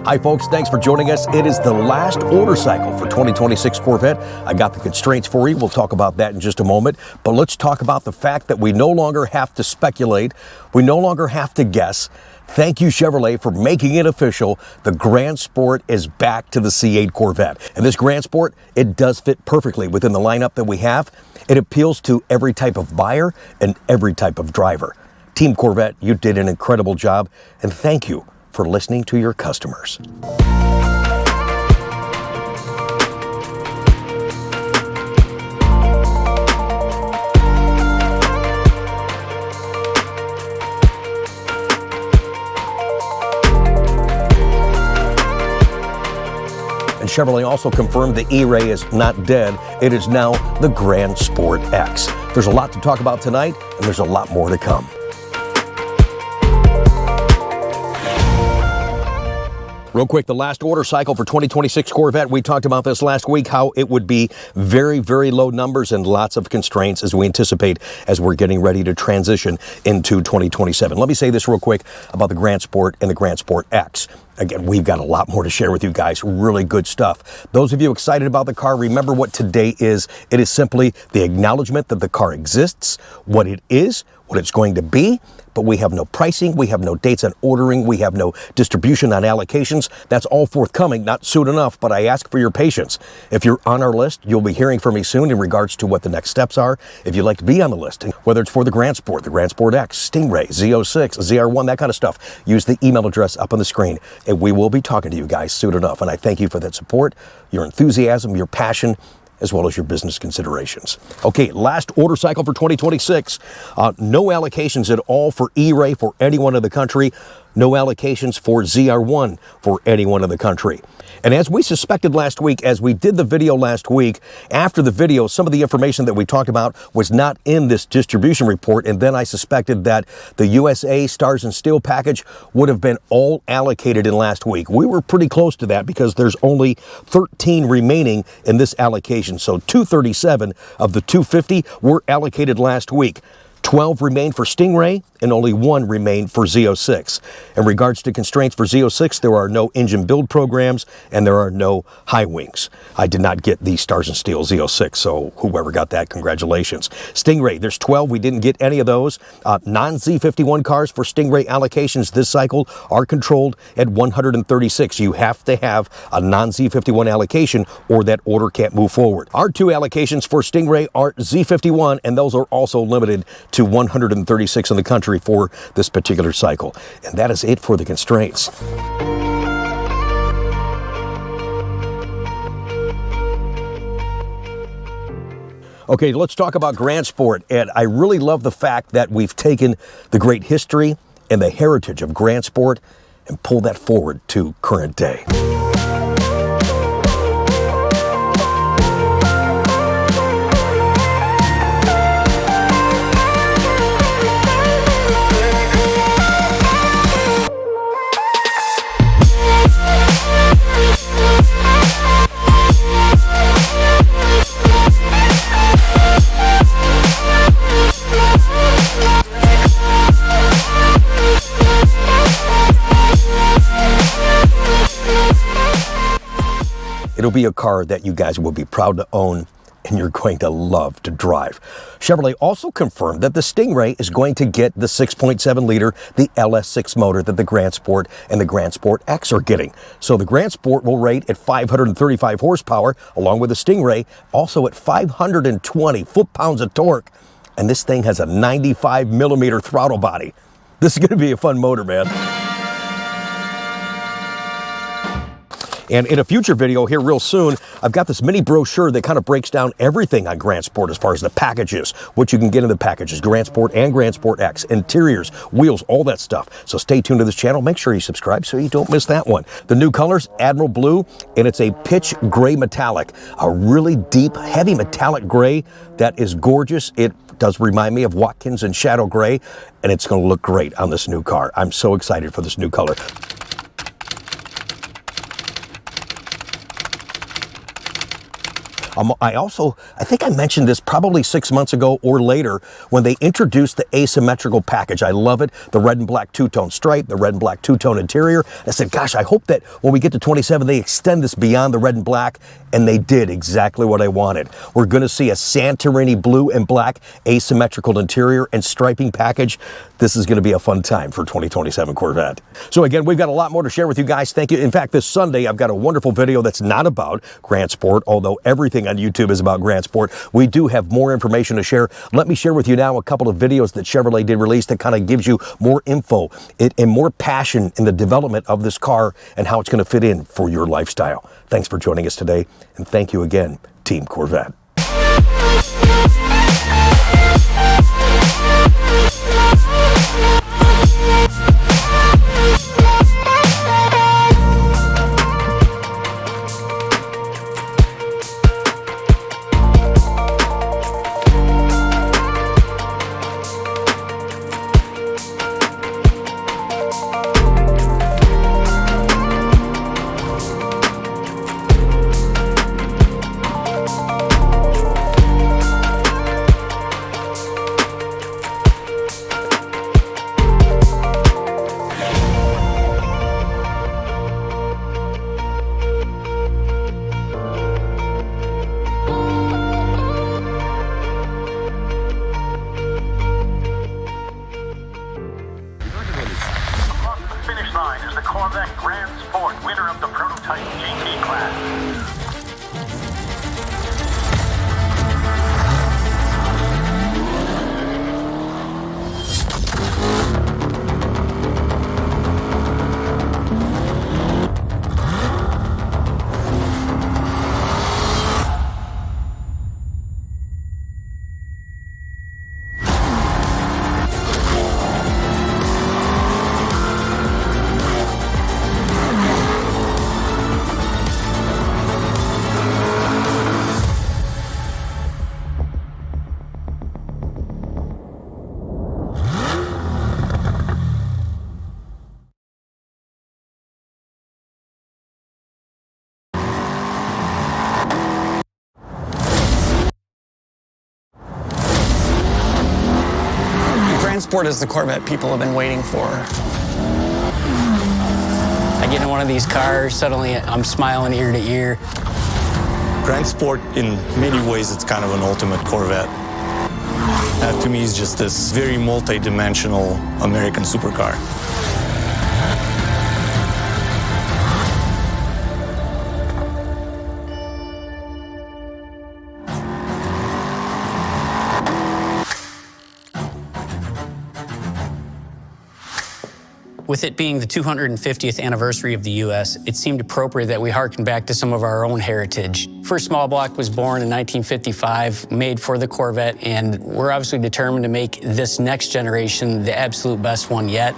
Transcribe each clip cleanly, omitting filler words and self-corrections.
Hi folks, thanks for joining us. It is the last order cycle for 2026 Corvette. I got the constraints for you. We'll talk about that in just a moment. But let's talk about the fact that we no longer have to speculate. We no longer have to guess. Thank you, Chevrolet, for making it official. The Grand Sport is back to the C8 Corvette. And this Grand Sport, it does fit perfectly within the lineup that we have. It appeals to every type of buyer and every type of driver. Team Corvette, you did an incredible job, and thank you for listening to your customers. And Chevrolet also confirmed the E-Ray is not dead. It is now the Grand Sport X. There's a lot to talk about tonight, and there's a lot more to come. Real quick, the last order cycle for 2026 Corvette, we talked about this last week, how it would be very, very low numbers and lots of constraints as we anticipate as we're getting ready to transition into 2027. Let me say this real quick about the Grand Sport and the Grand Sport X. Again, we've got a lot more to share with you guys. Really good stuff. Those of you excited about the car, remember what today is. It is simply the acknowledgement that the car exists, what it is, what it's going to be, but we have no pricing, we have no dates on ordering, we have no distribution on allocations. That's all forthcoming, not soon enough, but I ask for your patience. If you're on our list, you'll be hearing from me soon in regards to what the next steps are. If you'd like to be on the list, whether it's for the Grand Sport X, Stingray, Z06, ZR1, that kind of stuff, use the email address up on the screen, and we will be talking to you guys soon enough. And I thank you for that support, your enthusiasm, your passion, as well as your business considerations. Okay, last order cycle for 2026. No allocations at all for E-Ray for anyone in the country. No allocations for ZR1 for anyone in the country. And as we suspected last week, as we did the video last week, after the video, some of the information that we talked about was not in this distribution report, and then I suspected that the USA Stars and Steel package would have been all allocated in last week. We were pretty close to that because there's only 13 remaining in this allocation. So 237 of the 250 were allocated last week. 12 remained for Stingray, and only 1 remained for Z06. In regards to constraints for Z06, there are no engine build programs, and there are no high wings. I did not get the Stars and Steel Z06, so whoever got that, congratulations. Stingray, there's 12. We didn't get any of those. Non-Z51 cars for Stingray allocations this cycle are controlled at 136. You have to have a non-Z51 allocation, or that order can't move forward. Our 2 allocations for Stingray are Z51, and those are also limited to 136 in the country for this particular cycle. And that is it for the constraints. Okay, let's talk about Grand Sport. And I really love the fact that we've taken the great history and the heritage of Grand Sport and pulled that forward to current day. It'll be a car that you guys will be proud to own and you're going to love to drive. Chevrolet also confirmed that the Stingray is going to get the 6.7 liter, the LS6 motor that the Grand Sport and the Grand Sport X are getting. So the Grand Sport will rate at 535 horsepower, along with the Stingray, also at 520 foot-pounds of torque. And this thing has a 95 millimeter throttle body. This is going to be a fun motor, man. And in a future video here real soon, I've got this mini brochure that kind of breaks down everything on Grand Sport as far as the packages, what you can get in the packages, Grand Sport and Grand Sport X, interiors, wheels, all that stuff. So stay tuned to this channel. Make sure you subscribe so you don't miss that one. The new colors, Admiral Blue, and it's a pitch gray metallic, a really deep, heavy metallic gray that is gorgeous. It does remind me of Watkins and Shadow Gray, and it's going to look great on this new car. I'm so excited for this new color. I think I mentioned this probably 6 months ago or later when they introduced the asymmetrical package. I love it. The red and black two-tone stripe, the red and black two-tone interior. I said, gosh, I hope that when we get to 27, they extend this beyond the red and black, and they did exactly what I wanted. We're going to see a Santorini blue and black asymmetrical interior and striping package. This is going to be a fun time for 2027 Corvette. So again, we've got a lot more to share with you guys. Thank you. In fact, this Sunday, I've got a wonderful video that's not about Grand Sport, although everything on YouTube is about Grand Sport. We do have more information to share. Let me share with you now a couple of videos that Chevrolet did release that kind of gives you more info and more passion in the development of this car and how it's going to fit in for your lifestyle. Thanks for joining us today, and thank you again, Team Corvette. Is the Corvette Grand Sport, winner of the prototype GT class. Grand Sport is the Corvette people have been waiting for. I get in one of these cars, suddenly I'm smiling ear to ear. Grand Sport, in many ways, it's kind of an ultimate Corvette. To me, it's just this very multi-dimensional American supercar. With it being the 250th anniversary of the U.S., it seemed appropriate that we harken back to some of our own heritage. First small block was born in 1955, made for the Corvette, and we're obviously determined to make this next generation the absolute best one yet.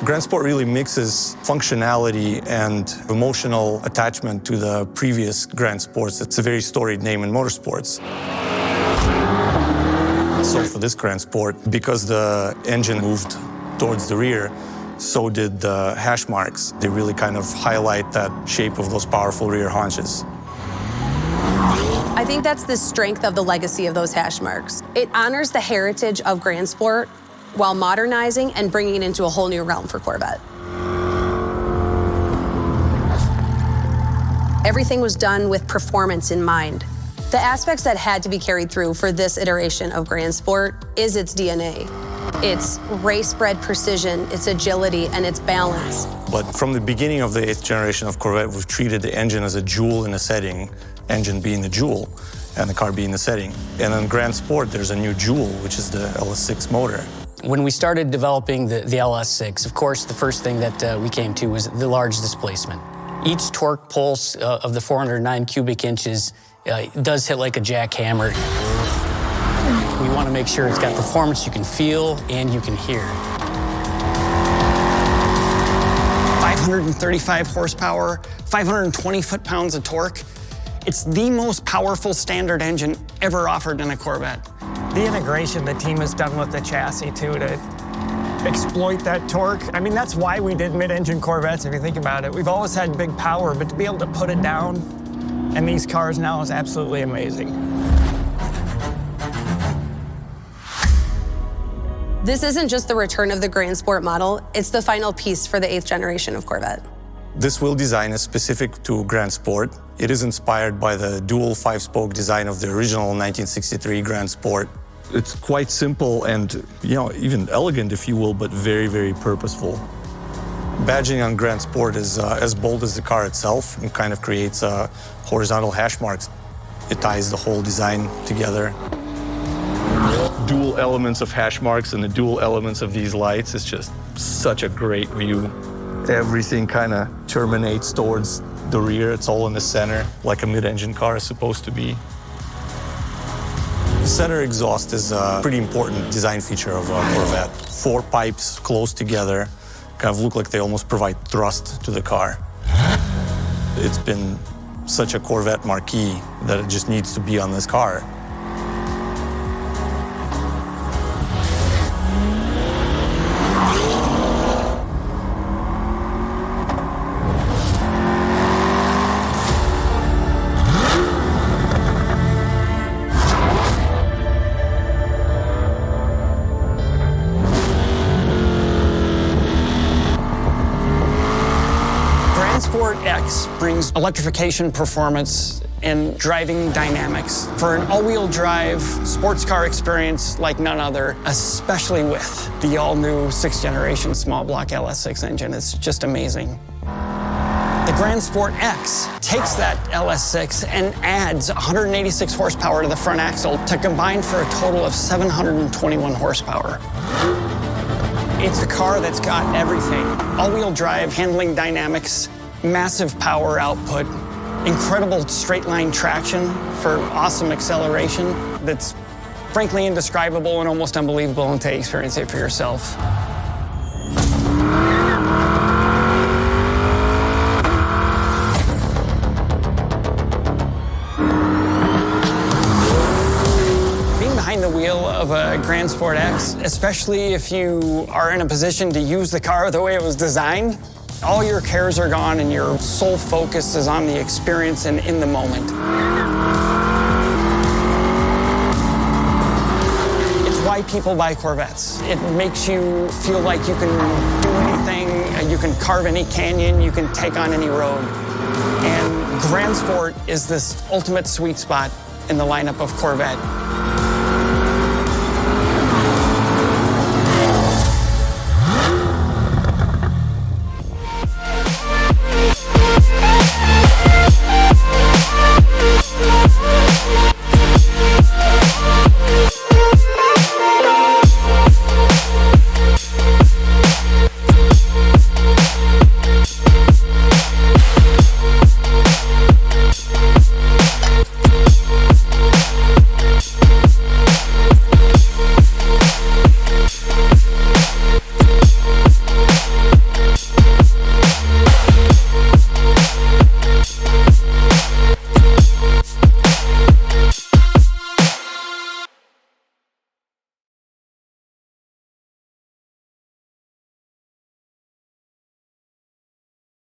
Grand Sport really mixes functionality and emotional attachment to the previous Grand Sports. It's a very storied name in motorsports. So for this Grand Sport, because the engine moved towards the rear, so did the hash marks. They really kind of highlight that shape of those powerful rear haunches. I think that's the strength of the legacy of those hash marks. It honors the heritage of Grand Sport while modernizing and bringing it into a whole new realm for Corvette. Everything was done with performance in mind. The aspects that had to be carried through for this iteration of Grand Sport is its DNA. It's race-bred precision, its agility, and its balance. But from the beginning of the 8th generation of Corvette, we've treated the engine as a jewel in a setting, engine being the jewel, and the car being the setting. And in Grand Sport, there's a new jewel, which is the LS6 motor. When we started developing the LS6, of course, the first thing that we came to was the large displacement. Each torque pulse of the 409 cubic inches does hit like a jackhammer. We want to make sure it's got performance you can feel and you can hear. 535 horsepower, 520 foot-pounds of torque. It's the most powerful standard engine ever offered in a Corvette. The integration the team has done with the chassis, too, to exploit that torque. I mean, that's why we did mid-engine Corvettes, if you think about it. We've always had big power, but to be able to put it down and these cars now is absolutely amazing. This isn't just the return of the Grand Sport model, it's the final piece for the 8th generation of Corvette. This wheel design is specific to Grand Sport. It is inspired by the dual 5-spoke design of the original 1963 Grand Sport. It's quite simple and, even elegant, if you will, but very, very purposeful. Badging on Grand Sport is as bold as the car itself and kind of creates horizontal hash marks. It ties the whole design together. Dual elements of hash marks and the dual elements of these lights is just such a great view. Everything kind of terminates towards the rear. It's all in the center, like a mid-engine car is supposed to be. The center exhaust is a pretty important design feature of a Corvette. 4 pipes close together, kind of look like they almost provide thrust to the car. It's been such a Corvette marquee that it just needs to be on this car. Sport X brings electrification performance and driving dynamics for an all-wheel drive sports car experience like none other, especially with the all-new 6th generation small block LS6 engine. It's just amazing. The Grand Sport X takes that LS6 and adds 186 horsepower to the front axle to combine for a total of 721 horsepower. It's a car that's got everything. All-wheel drive, handling dynamics, massive power output, incredible straight-line traction for awesome acceleration that's frankly indescribable and almost unbelievable until you experience it for yourself. Being behind the wheel of a Grand Sport X, especially if you are in a position to use the car the way it was designed, all your cares are gone and your sole focus is on the experience and in the moment. It's why people buy Corvettes. It makes you feel like you can do anything, you can carve any canyon, you can take on any road. And Grand Sport is this ultimate sweet spot in the lineup of Corvette.